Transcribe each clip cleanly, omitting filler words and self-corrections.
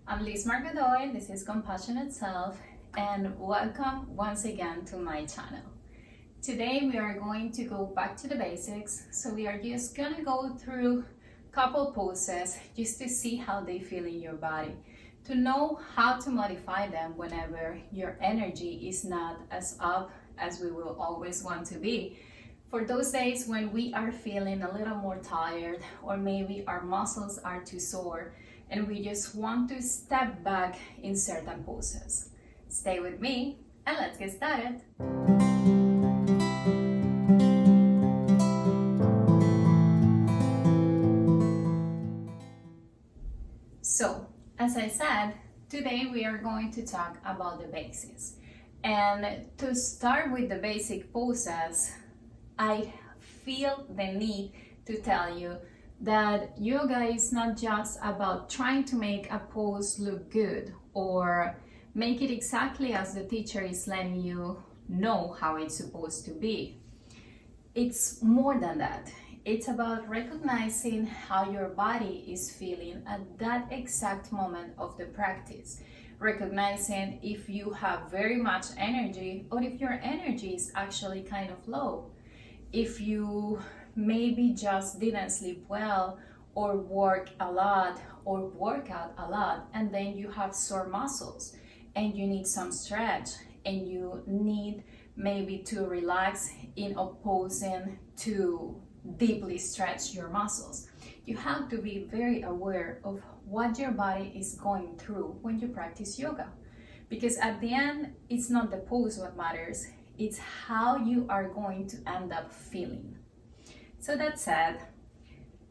I'm Liz Margadoy, this is Compassionate Self, and welcome once again to my channel. Today we are going to go back to the basics, so we are just gonna go through a couple poses just to see how they feel in your body, to know how to modify them whenever your energy is not as up as we will always want to be. For those days when we are feeling a little more tired, or maybe our muscles are too sore, and we just want to step back in certain poses. Stay with me and let's get started. So, as I said, today we are going to talk about the basics. And to start with the basic poses, I feel the need to tell you that yoga is not just about trying to make a pose look good or make it exactly as the teacher is letting you know how it's supposed to be. It's more than that. It's about recognizing how your body is feeling at that exact moment of the practice. Recognizing if you have very much energy or if your energy is actually kind of low. If you maybe just didn't sleep well or work a lot or work out a lot, and then you have sore muscles and you need some stretch and you need maybe to relax in opposing to deeply stretch your muscles. You have to be very aware of what your body is going through when you practice yoga, because at the end it's not the pose what matters, it's how you are going to end up feeling. So that said,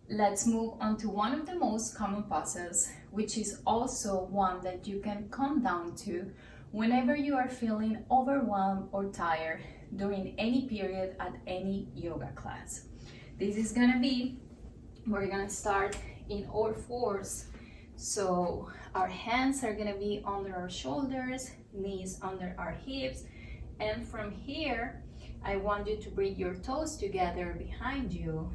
let's move on to one of the most common poses, which is also one that you can come down to whenever you are feeling overwhelmed or tired during any period at any yoga class. This is gonna be, we're gonna start in all fours. So our hands are gonna be under our shoulders, knees under our hips, and from here, I want you to bring your toes together behind you.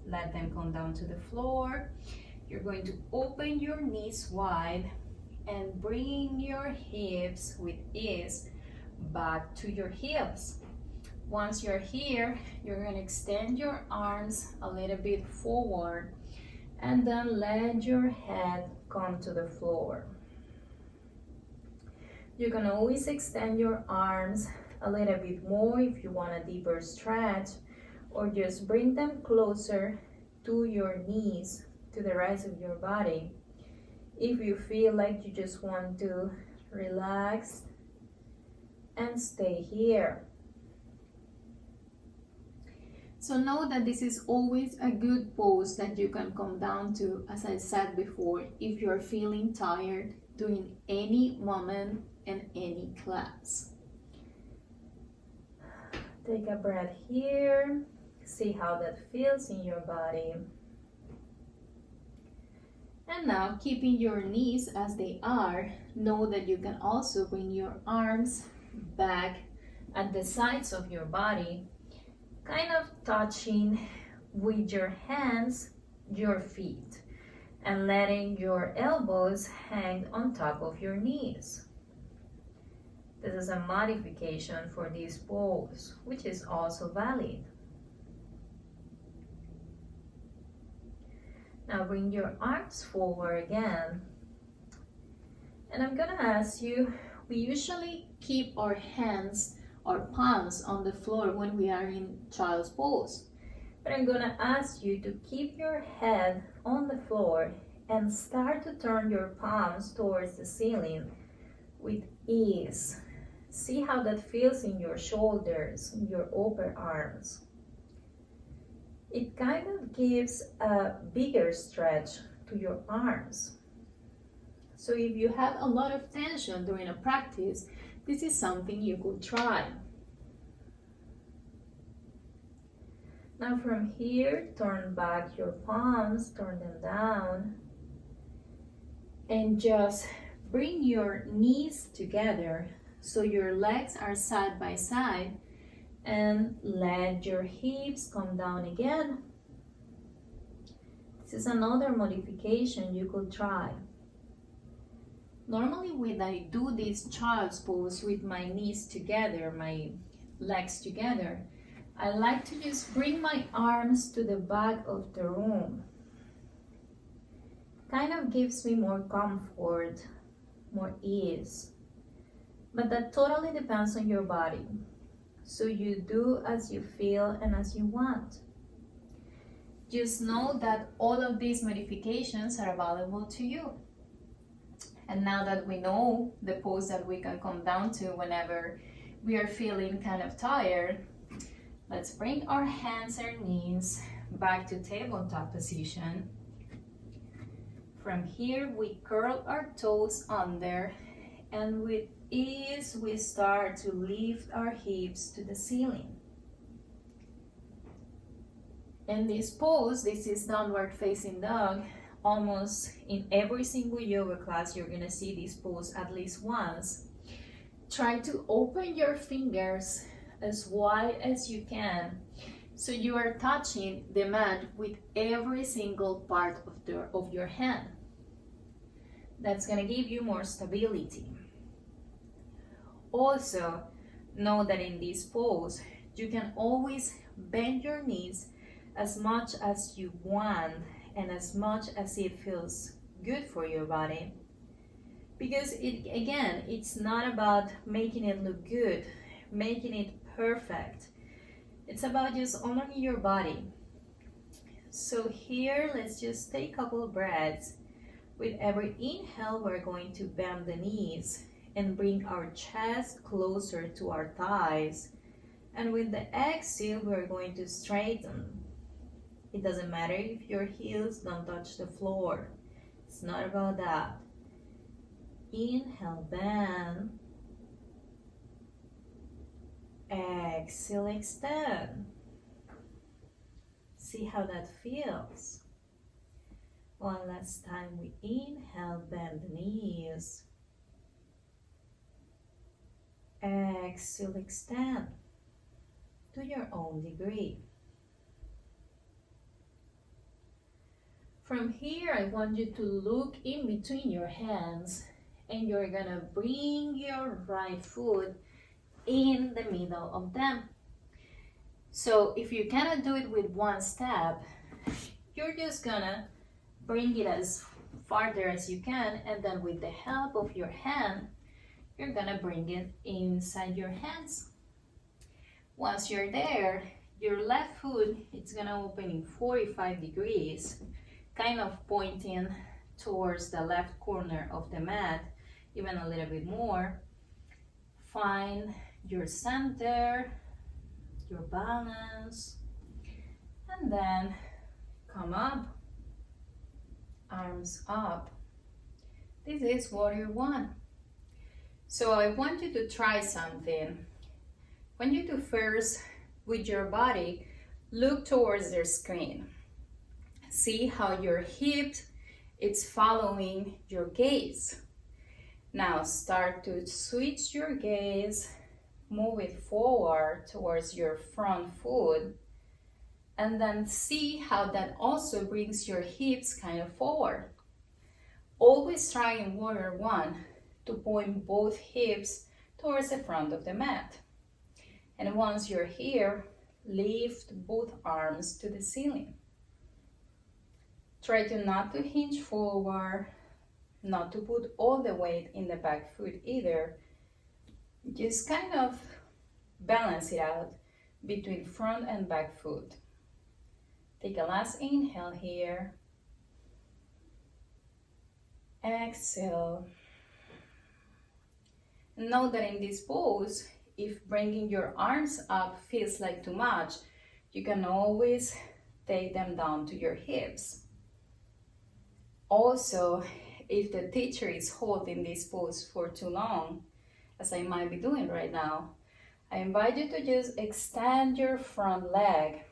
Let them come down to the floor. You're going to open your knees wide and bring your hips with ease back to your hips. Once you're here, you're going to extend your arms a little bit forward and then let your head come to the floor. You can always extend your arms a little bit more if you want a deeper stretch, or just bring them closer to your knees, to the rest of your body. If you feel like you just want to relax and stay here. So know that this is always a good pose that you can come down to, as I said before, if you're feeling tired during any moment in any class. Take a breath here, see how that feels in your body. And now, keeping your knees as they are, know that you can also bring your arms back at the sides of your body, kind of touching with your hands your feet and letting your elbows hang on top of your knees. This is a modification for this pose, which is also valid. Now bring your arms forward again. And I'm gonna ask you, we usually keep our hands or palms on the floor when we are in child's pose. But I'm gonna ask you to keep your head on the floor and start to turn your palms towards the ceiling with ease. See how that feels in your shoulders, in your upper arms. It kind of gives a bigger stretch to your arms. So if you have a lot of tension during a practice, this is something you could try. Now from here, turn back your palms, turn them down, and just bring your knees together so your legs are side by side, and let your hips come down again. This is another modification you could try. Normally when I do this child's pose with my knees together, my legs together, I like to just bring my arms to the back of the room. Kind of gives me more comfort, more ease. But that totally depends on your body. So you do as you feel and as you want. Just know that all of these modifications are available to you. And now that we know the pose that we can come down to whenever we are feeling kind of tired, let's bring our hands and knees back to tabletop position. From here, we curl our toes under, and with ease, we start to lift our hips to the ceiling. In this pose, this is downward facing dog. Almost in every single yoga class, you're gonna see this pose at least once. Try to open your fingers as wide as you can, so you are touching the mat with every single part of your hand. That's gonna give you more stability. Also, know that in this pose, you can always bend your knees as much as you want and as much as it feels good for your body. Because it's not about making it look good, making it perfect. It's about just honoring your body. So here, let's just take a couple of breaths. With every inhale, we're going to bend the knees and bring our chest closer to our thighs. And with the exhale, we're going to straighten. It doesn't matter if your heels don't touch the floor. It's not about that. Inhale, bend. Exhale, extend. See how that feels. One last time, we inhale, bend the knees. Exhale, extend to your own degree. From here, I want you to look in between your hands, and you're gonna bring your right foot in the middle of them. So if you cannot do it with one step, you're just gonna bring it as farther as you can, and then with the help of your hand, you're gonna bring it inside your hands. Once you're there, your left foot is gonna open in 45 degrees, kind of pointing towards the left corner of the mat, even a little bit more. Find your center, your balance, and then come up, arms up. This is warrior one. So I want you to try something. I want you to first, with your body, look towards the screen. See how your hip is following your gaze. Now start to switch your gaze, move it forward towards your front foot, and then see how that also brings your hips kind of forward. Always try in warrior one to point both hips towards the front of the mat. And once you're here, lift both arms to the ceiling. Try to not to hinge forward, not to put all the weight in the back foot either. Just kind of balance it out between front and back foot. Take a last inhale here. Exhale. Know that in this pose, if bringing your arms up feels like too much, you can always take them down to your hips. Also, if the teacher is holding this pose for too long, as I might be doing right now, I invite you to just extend your front leg,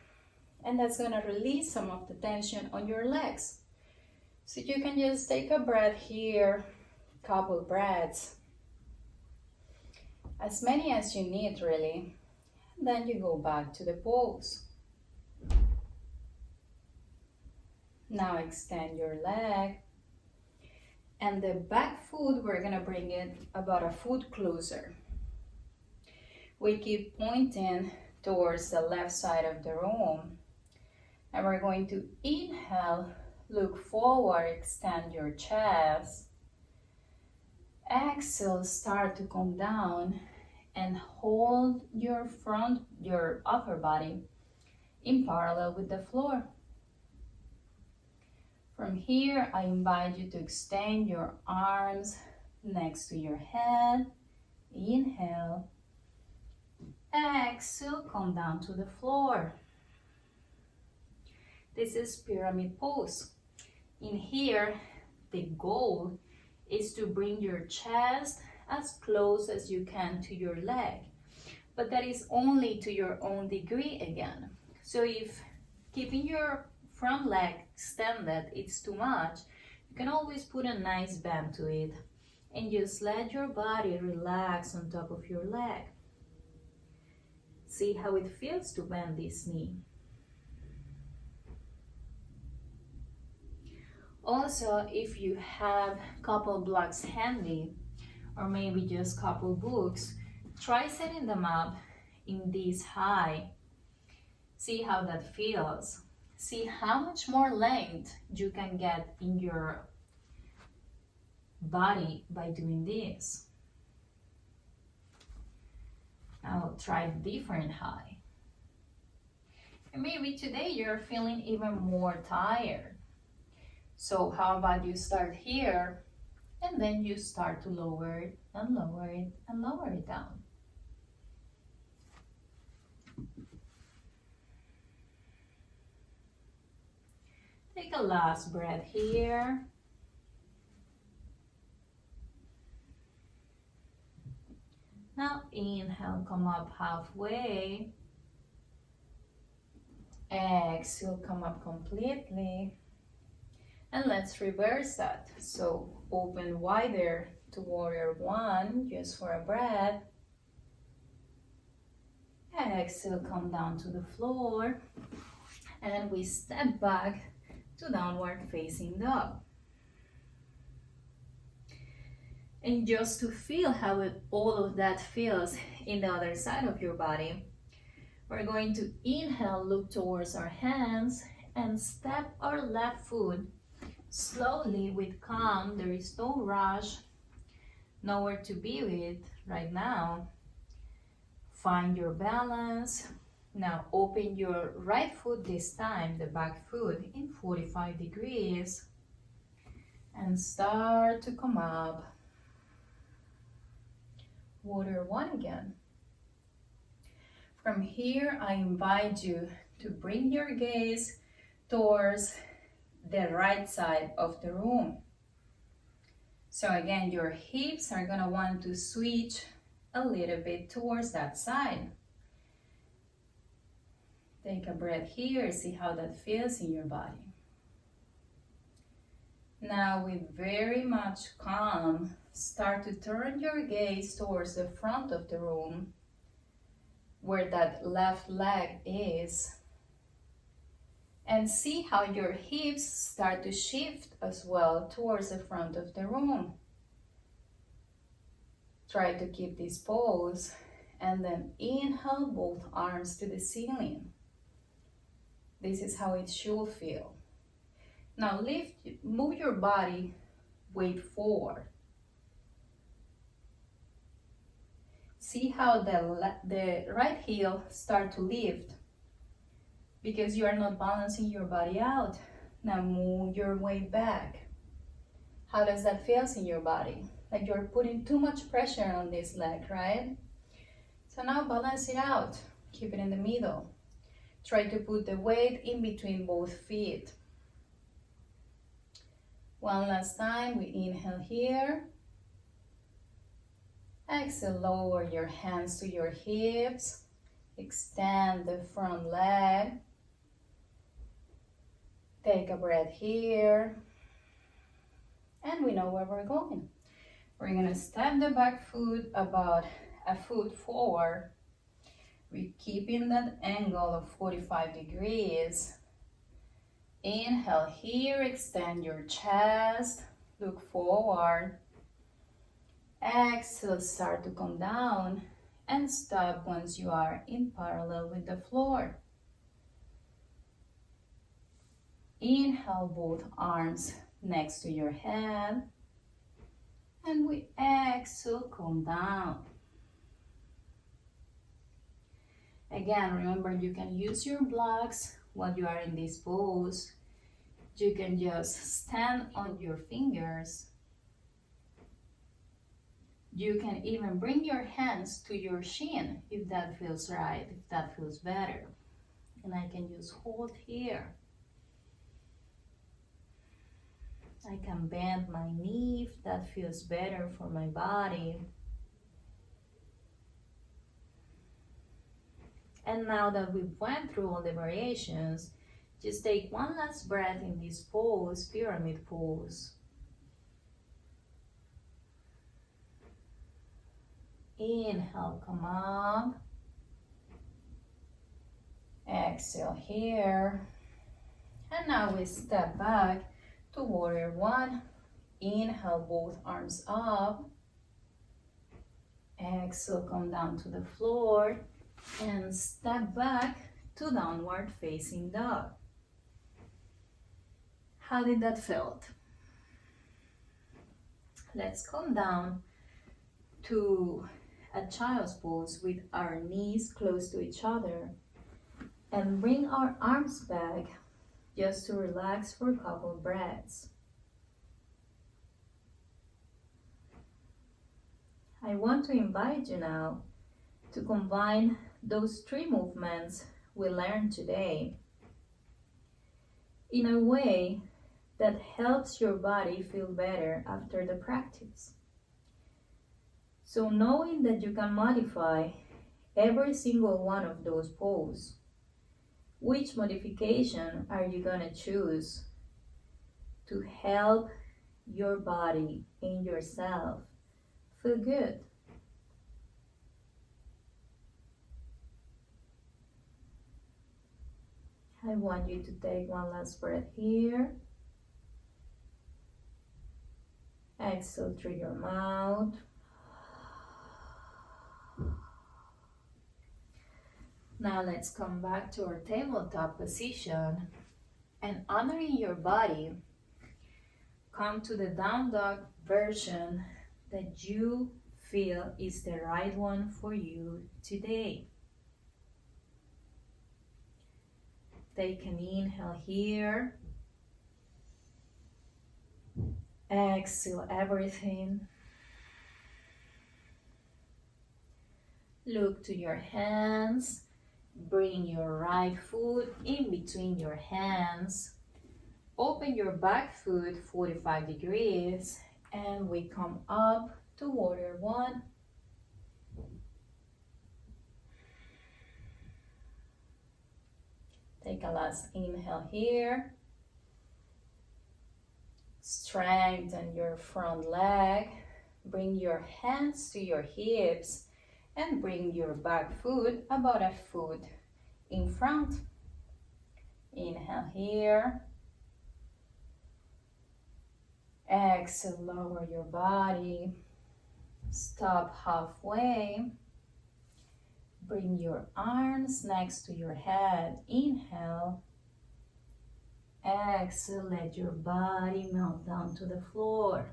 and that's gonna release some of the tension on your legs. So you can just take a breath here, couple breaths, as many as you need really, and then you go back to the pose. Now extend your leg, And the back foot, we're gonna bring it about a foot closer. We keep pointing towards the left side of the room. And we're going to inhale, look forward, extend your chest. Exhale, start to come down and hold your upper body in parallel with the floor. From here, I invite you to extend your arms next to your head. Inhale. Exhale, come down to the floor. This is pyramid pose. In here, the goal is to bring your chest as close as you can to your leg. But that is only to your own degree again. So if keeping your front leg extended it's too much, you can always put a nice bend to it and just let your body relax on top of your leg. See how it feels to bend this knee. Also, if you have a couple blocks handy or maybe just a couple books, try setting them up in this high. See how that feels. See how much more length you can get in your body by doing this. Now try different high. And maybe today you're feeling even more tired. So how about you start here and then you start to lower it and lower it and lower it down. Take a last breath here. Now inhale, come up halfway. Exhale, come up completely. And let's reverse that. So open wider to warrior one, just for a breath. Exhale, come down to the floor. And we step back to downward facing dog. And just to feel how all of that feels in the other side of your body, we're going to inhale, look towards our hands, and step our left foot slowly with calm. There is no rush, nowhere to be with right now. Find your balance. Now open your right foot this time, the back foot, in 45 degrees. And start to come up. Warrior one again. From here, I invite you to bring your gaze towards the right side of the room. So again, your hips are gonna want to switch a little bit towards that side. Take a breath here, see how that feels in your body. Now with very much calm, start to turn your gaze towards the front of the room where that left leg is. And see how your hips start to shift as well towards the front of the room. Try to keep this pose and then inhale both arms to the ceiling. This is how it should feel. Now move your body weight forward. See how the right heel start to lift because you are not balancing your body out. Now move your weight back. How does that feel in your body? Like you're putting too much pressure on this leg, right? So now balance it out. Keep it in the middle. Try to put the weight in between both feet. One last time, we inhale here. Exhale, lower your hands to your hips. Extend the front leg. Take a breath here. And we know where we're going. We're gonna step the back foot about a foot forward. We're keeping that angle of 45 degrees. Inhale here, extend your chest. Look forward. Exhale, start to come down and stop once you are in parallel with the floor. Inhale, both arms next to your head. And we exhale, come down. Again, remember you can use your blocks while you are in this pose. You can just stand on your fingers. You can even bring your hands to your shin if that feels right, if that feels better. And I can just hold here. I can bend my knee if that feels better for my body. And now that we went through all the variations, just take one last breath in this pose, pyramid pose. Inhale, come up. Exhale here. And now we step back to warrior one. Inhale, both arms up. Exhale, come down to the floor. And step back to downward facing dog. How did that feel? Let's come down to a child's pose with our knees close to each other and bring our arms back just to relax for a couple of breaths. I want to invite you now to combine those three movements we learned today in a way that helps your body feel better after the practice. So knowing that you can modify every single one of those poses, which modification are you going to choose to help your body and yourself feel good? I want you to take one last breath here. Exhale through your mouth. Now let's come back to our tabletop position and honoring your body, come to the down dog version that you feel is the right one for you today. Take an inhale here. Exhale everything. Look to your hands. Bring your right foot in between your hands. Open your back foot 45 degrees and we come up to warrior one. Take a last inhale here. Strengthen your front leg. Bring your hands to your hips and bring your back foot about a foot in front. Inhale here. Exhale, lower your body. Stop halfway. Bring your arms next to your head. Inhale. Exhale, let your body melt down to the floor.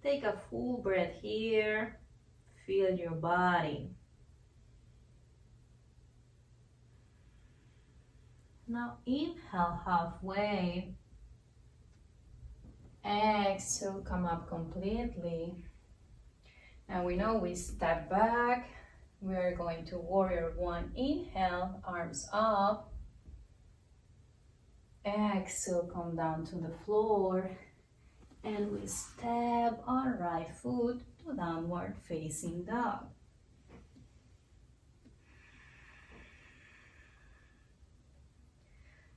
Take a full breath here. Feel your body. Now inhale halfway. Exhale, come up completely. And we know we step back. We are going to warrior one. Inhale, arms up. Exhale, come down to the floor. And we step our right foot to downward facing dog.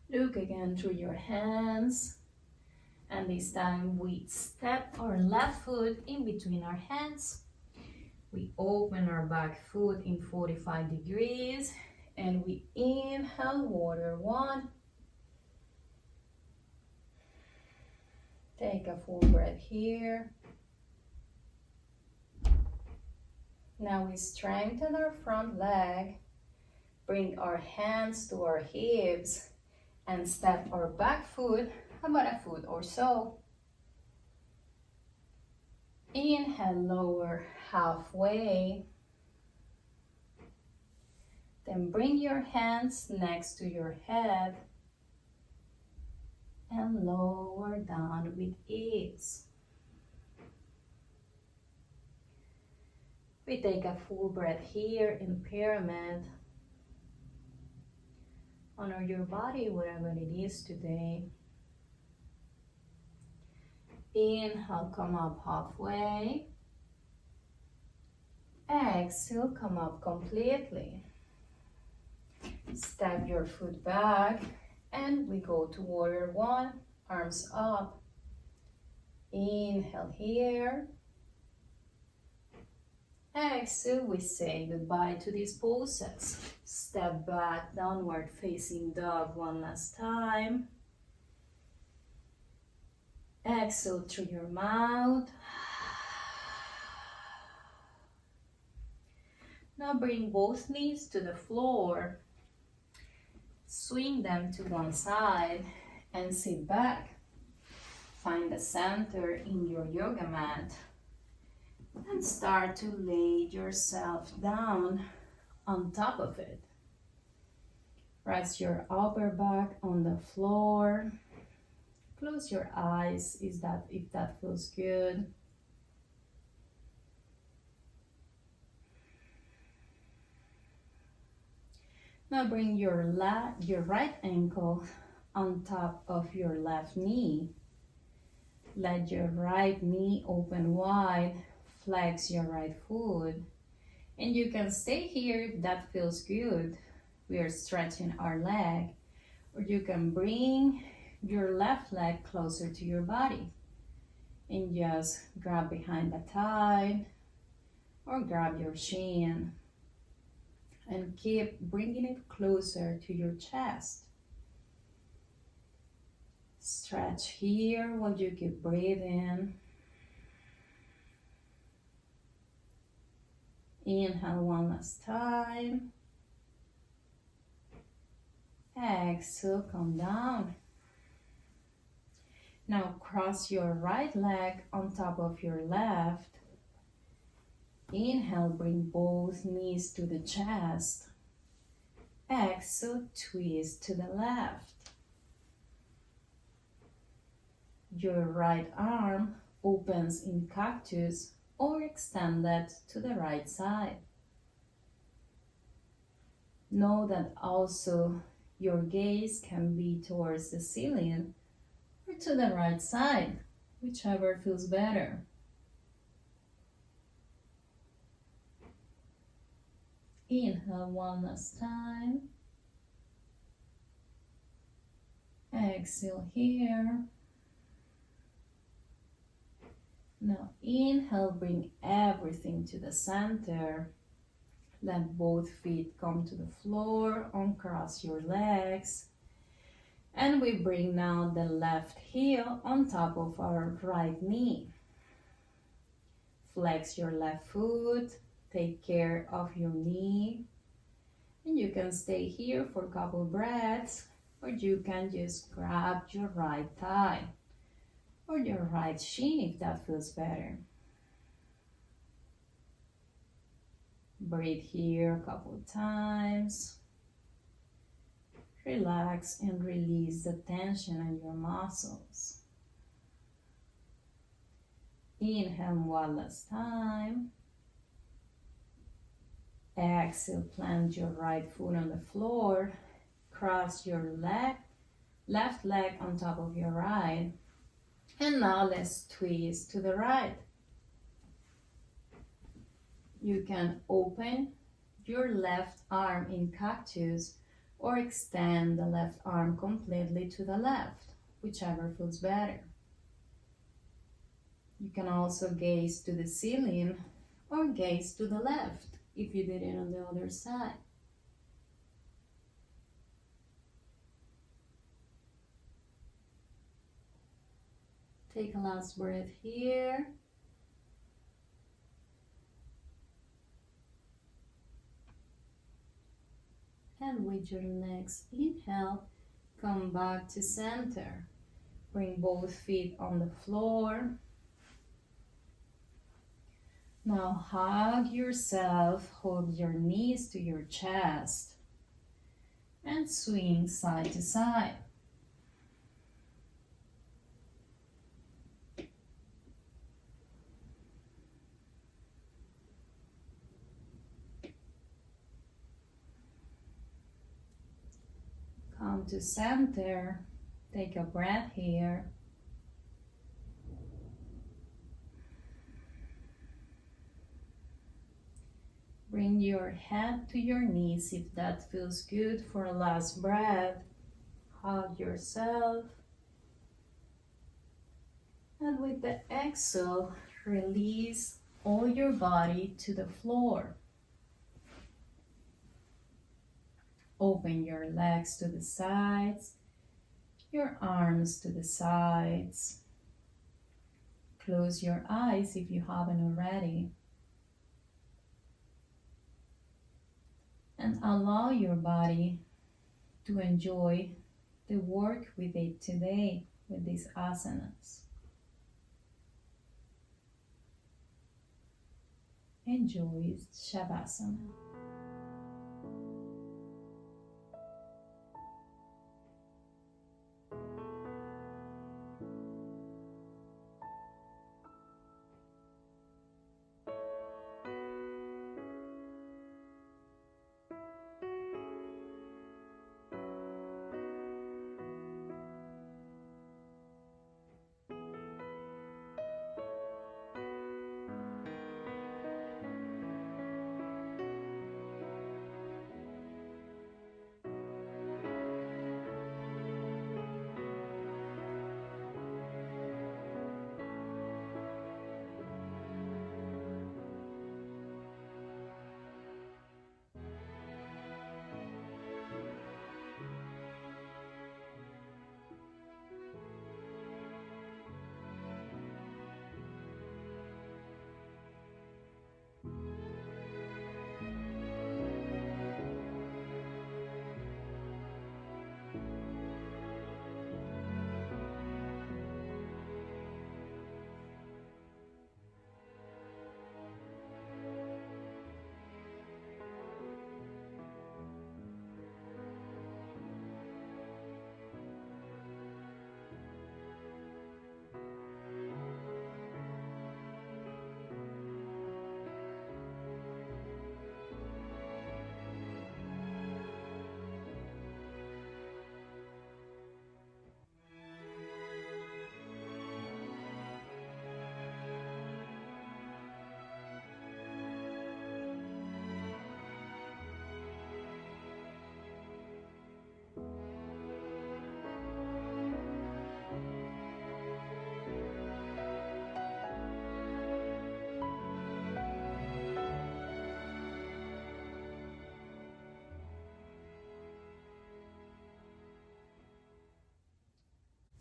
Look again through your hands. And this time we step our left foot in between our hands. We open our back foot in 45 degrees. And we inhale, warrior one. Take a full breath here. Now we strengthen our front leg. Bring our hands to our hips and step our back foot about a foot or so. Inhale, lower halfway. Then bring your hands next to your head and lower down with ease. We take a full breath here in pyramid. Honor your body, whatever it is today. Inhale, come up halfway. Exhale, come up completely. Step your foot back and we go to warrior one, arms up. Inhale here. Exhale, we say goodbye to these poses. Step back, downward facing dog one last time. Exhale through your mouth. Now bring both knees to the floor. Swing them to one side and sit back. Find the center in your yoga mat and start to lay yourself down on top of it. Rest your upper back on the floor. Close your eyes if that feels good. Now bring your right ankle on top of your left knee. Let your right knee open wide. Flex your right foot. And you can stay here if that feels good. We are stretching our leg. Or you can bring your left leg closer to your body. And just grab behind the thigh. Or grab your shin. And keep bringing it closer to your chest. Stretch here while you keep breathing. Inhale one last time. Exhale, come down. Now cross your right leg on top of your left. Inhale, bring both knees to the chest. Exhale, twist to the left. Your right arm opens in cactus or extended to the right side. Know that also your gaze can be towards the ceiling or to the right side, whichever feels better. Inhale one last time. Exhale here. Now inhale, bring everything to the center. Let both feet come to the floor, uncross your legs. And we bring now the left heel on top of our right knee. Flex your left foot, take care of your knee. And you can stay here for a couple breaths, or you can just grab your right thigh or your right shin if that feels better. Breathe here a couple times. Relax and release the tension in your muscles. Inhale one last time. Exhale, plant your right foot on the floor. Cross your left leg on top of your right. And now let's twist to the right. You can open your left arm in cactus or extend the left arm completely to the left, whichever feels better. You can also gaze to the ceiling or gaze to the left if you did it on the other side. Take a last breath here. And with your next inhale, come back to center. Bring both feet on the floor. Now hug yourself, hold your knees to your chest, and swing side to side. Come to center. Take a breath here. Bring your head to your knees if that feels good for a last breath. Hug yourself. And with the exhale, release all your body to the floor. Open your legs to the sides, your arms to the sides. Close your eyes if you haven't already. And allow your body to enjoy the work we did today with these asanas. Enjoy Shavasana.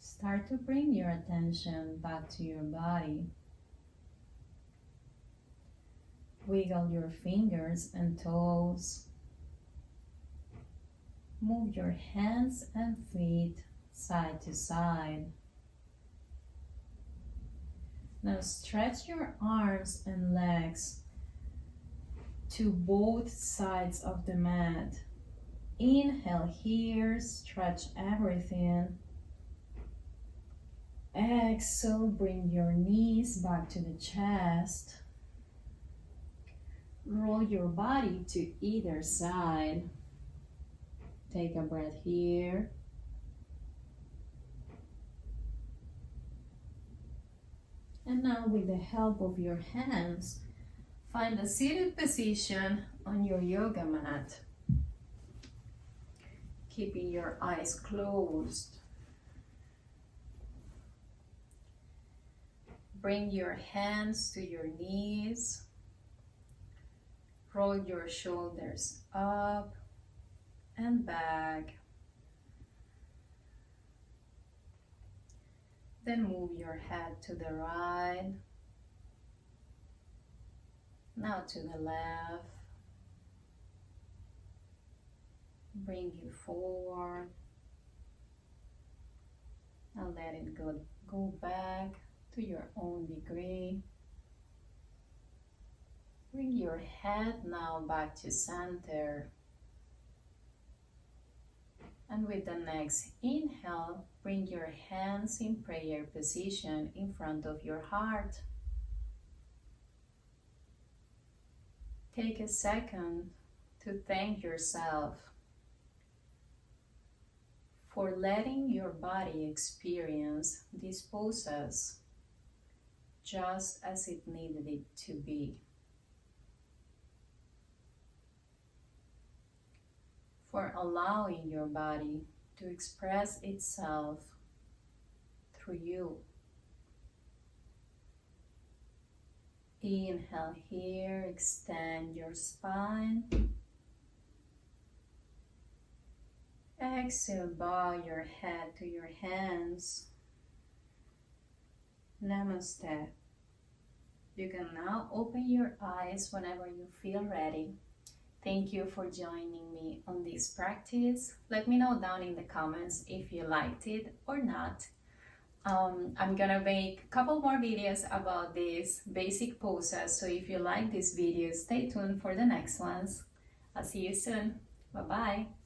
Start to bring your attention back to your body. Wiggle your fingers and toes. Move your hands and feet side to side. Now stretch your arms and legs to both sides of the mat. Inhale here, stretch everything. Exhale, bring your knees back to the chest. Roll your body to either side. Take a breath here. And now with the help of your hands, find a seated position on your yoga mat. Keeping your eyes closed. Bring your hands to your knees. Roll your shoulders up and back. Then move your head to the right, now to the left. Bring you forward and let it go back to your own degree. Bring your head now back to center. And with the next inhale, bring your hands in prayer position in front of your heart. Take a second to thank yourself for letting your body experience these poses just as it needed it to be. For allowing your body to express itself through you. Inhale here, extend your spine. Exhale, bow your head to your hands. Namaste. You can now open your eyes whenever you feel ready. Thank you for joining me on this practice. Let me know down in the comments if you liked it or not. I'm gonna make a couple more videos about these basic poses, so if you like this video, stay tuned for the next ones. I'll see you soon. Bye bye.